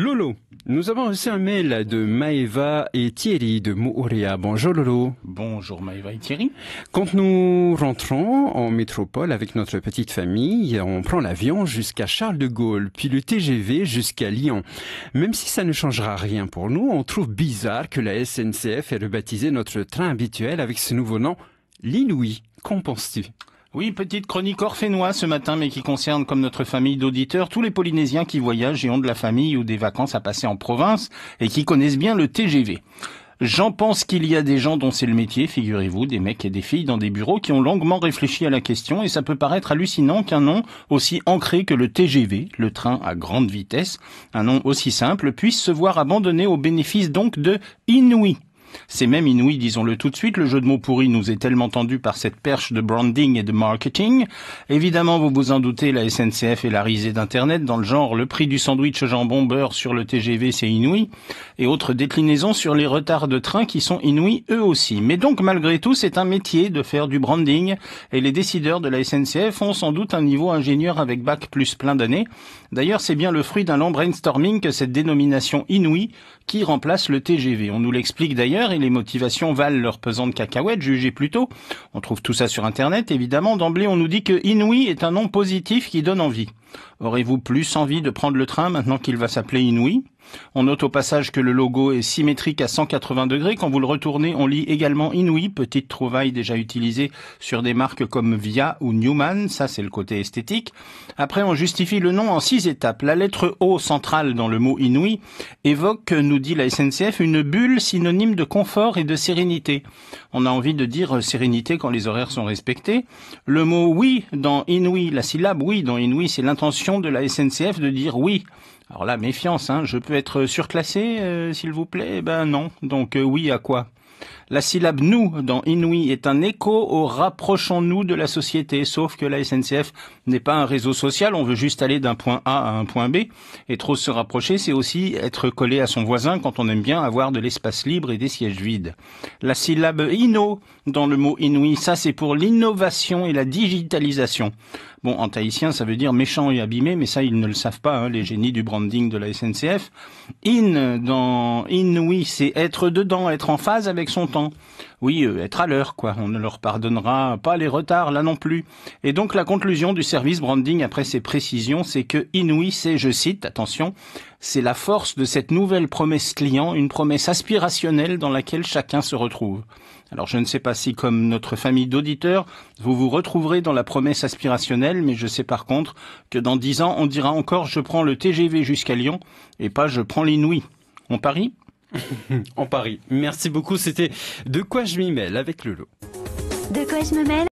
Lolo, nous avons reçu un mail de Maëva et Thierry de Moorea. Bonjour Lolo. Bonjour Maëva et Thierry. Quand nous rentrons en métropole avec notre petite famille, on prend l'avion jusqu'à Charles de Gaulle, puis le TGV jusqu'à Lyon. Même si ça ne changera rien pour nous, on trouve bizarre que la SNCF ait rebaptisé notre train habituel avec ce nouveau nom, l'Inouï. Qu'en penses-tu ? Oui, petite chronique orphénoise ce matin, mais qui concerne, comme notre famille d'auditeurs, tous les Polynésiens qui voyagent et ont de la famille ou des vacances à passer en province et qui connaissent bien le TGV. J'en pense qu'il y a des gens dont c'est le métier, figurez-vous, des mecs et des filles dans des bureaux qui ont longuement réfléchi à la question et ça peut paraître hallucinant qu'un nom aussi ancré que le TGV, le train à grande vitesse, un nom aussi simple, puisse se voir abandonné au bénéfice donc de Inouï. C'est même inouï, disons-le tout de suite, le jeu de mots pourri nous est tellement tendu par cette perche de branding et de marketing. Évidemment, vous vous en doutez, la SNCF est la risée d'Internet, dans le genre le prix du sandwich jambon beurre sur le TGV c'est inouï, et autres déclinaisons sur les retards de train qui sont inouïs eux aussi. Mais donc, malgré tout, c'est un métier de faire du branding, et les décideurs de la SNCF ont sans doute un niveau ingénieur avec bac plus plein d'années. D'ailleurs, c'est bien le fruit d'un long brainstorming que cette dénomination inouï qui remplace le TGV. On nous l'explique d'ailleurs et les motivations valent leur pesant de cacahuètes, jugez plutôt. On trouve tout ça sur Internet, évidemment. D'emblée, on nous dit que Inouï est un nom positif qui donne envie. Aurez-vous plus envie de prendre le train maintenant qu'il va s'appeler Inouï ? On note au passage que le logo est symétrique à 180 degrés. Quand vous le retournez, on lit également Inouï, petite trouvaille déjà utilisée sur des marques comme Via ou Newman. Ça, c'est le côté esthétique. Après, on justifie le nom en 6 étapes. La lettre O centrale dans le mot Inouï évoque, nous dit la SNCF, une bulle synonyme de confort et de sérénité. On a envie de dire sérénité quand les horaires sont respectés. Le mot oui dans Inouï, la syllabe oui dans Inouï, c'est l'intention de la SNCF de dire oui. Alors là, méfiance, je peux être surclassé, s'il vous plaît ? Ben non, donc oui à quoi ? La syllabe « nous » dans Inouï est un écho au « rapprochons-nous de la société », sauf que la SNCF n'est pas un réseau social, on veut juste aller d'un point A à un point B, et trop se rapprocher, c'est aussi être collé à son voisin quand on aime bien avoir de l'espace libre et des sièges vides. La syllabe « inno » dans le mot Inouï, ça c'est pour l'innovation et la digitalisation. Bon, en tahitien, ça veut dire méchant et abîmé, mais ça, ils ne le savent pas, les génies du branding de la SNCF. In, dans Inouï, c'est être dedans, être en phase avec son temps. Oui, être à l'heure, quoi. On ne leur pardonnera pas les retards, là non plus. Et donc, la conclusion du service branding, après ces précisions, c'est que Inouï, c'est, je cite, attention, c'est la force de cette nouvelle promesse client, une promesse aspirationnelle dans laquelle chacun se retrouve. Alors, je ne sais pas si, comme notre famille d'auditeurs, vous vous retrouverez dans la promesse aspirationnelle, mais je sais par contre que dans 10 ans, on dira encore « je prends le TGV jusqu'à Lyon » et pas « je prends l'Inouï ». On parie ? On parie. Merci beaucoup, c'était De quoi je m'y mêle avec Lolo. De quoi je me mêle ?